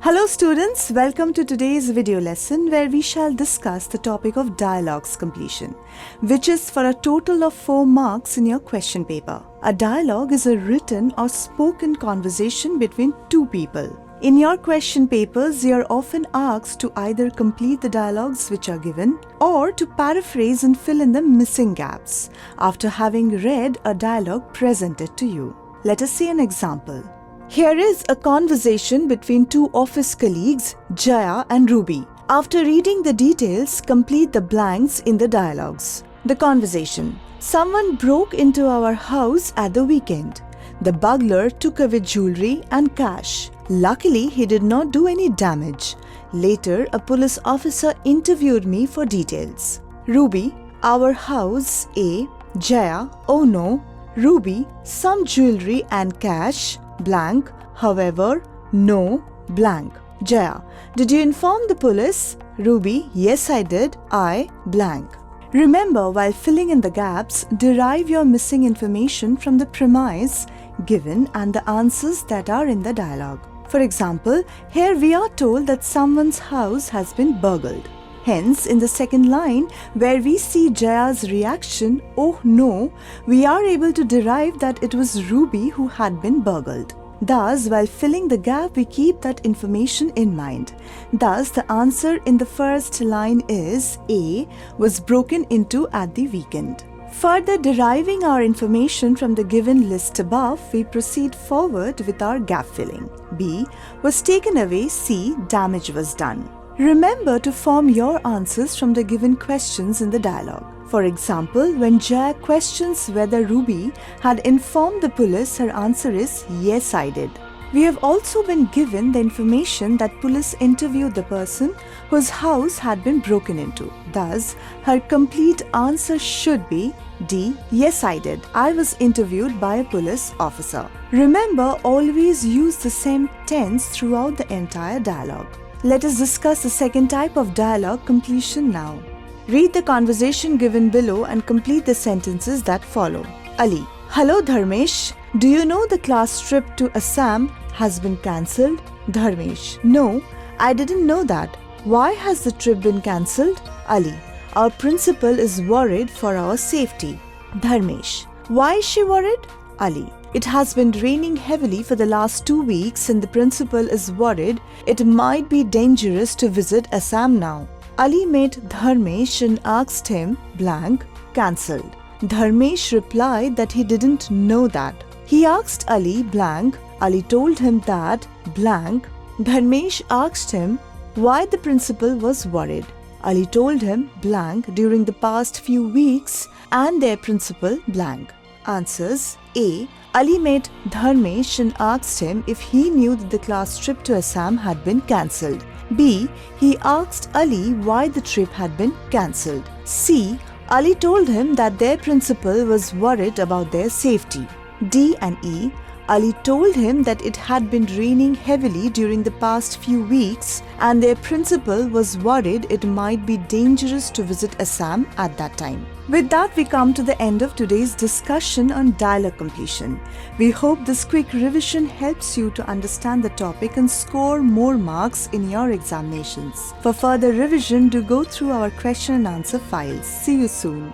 Hello students, welcome to today's video lesson where we shall discuss the topic of dialogues completion, which is for a total of 4 marks in your question paper. A dialogue is a written or spoken conversation between two people. In your question papers, you are often asked to either complete the dialogues which are given or to paraphrase and fill in the missing gaps after having read a dialogue presented to you. Let us see an example. Here is a conversation between two office colleagues, Jaya and Ruby. After reading the details, complete the blanks in the dialogues. The conversation. Someone broke into our house at the weekend. The burglar took away jewelry and cash. Luckily, he did not do any damage. Later, a police officer interviewed me for details. Ruby, our house, A. Jaya, oh no. Ruby, some jewelry and cash. Blank, however, no, blank. Jaya, did you inform the police? Ruby, yes I did, I, blank. Remember, while filling in the gaps, derive your missing information from the premise given and the answers that are in the dialogue. For example, here we are told that someone's house has been burgled. Hence, in the second line, where we see Jaya's reaction, oh no, we are able to derive that it was Ruby who had been burgled. Thus, while filling the gap, we keep that information in mind. Thus, the answer in the first line is A was broken into at the weekend. Further deriving our information from the given list above, we proceed forward with our gap filling. B was taken away, C damage was done. Remember to form your answers from the given questions in the dialogue. For example, when Jaya questions whether Ruby had informed the police, her answer is yes, I did. We have also been given the information that police interviewed the person whose house had been broken into. Thus, her complete answer should be D. Yes, I did. I was interviewed by a police officer. Remember, always use the same tense throughout the entire dialogue. Let us discuss the second type of dialogue completion now. Read the conversation given below and complete the sentences that follow. Ali. Hello Dharmesh. Do you know the class trip to Assam has been cancelled? Dharmesh. No, I didn't know that. Why has the trip been cancelled? Ali. Our principal is worried for our safety. Dharmesh. Why is she worried? Ali. It has been raining heavily for the last 2 weeks and the principal is worried it might be dangerous to visit Assam now. Ali met Dharmesh and asked him, blank, cancelled. Dharmesh replied that he didn't know that. He asked Ali, blank. Ali told him that, blank. Dharmesh asked him why the principal was worried. Ali told him, blank, during the past few weeks and their principal, blank. Answers. A. Ali met Dharmesh and asked him if he knew that the class trip to Assam had been cancelled. B. He asked Ali why the trip had been cancelled. C. Ali told him that their principal was worried about their safety. D and E. Ali told him that it had been raining heavily during the past few weeks and their principal was worried it might be dangerous to visit Assam at that time. With that, we come to the end of today's discussion on dialogue completion. We hope this quick revision helps you to understand the topic and score more marks in your examinations. For further revision, do go through our question and answer files. See you soon.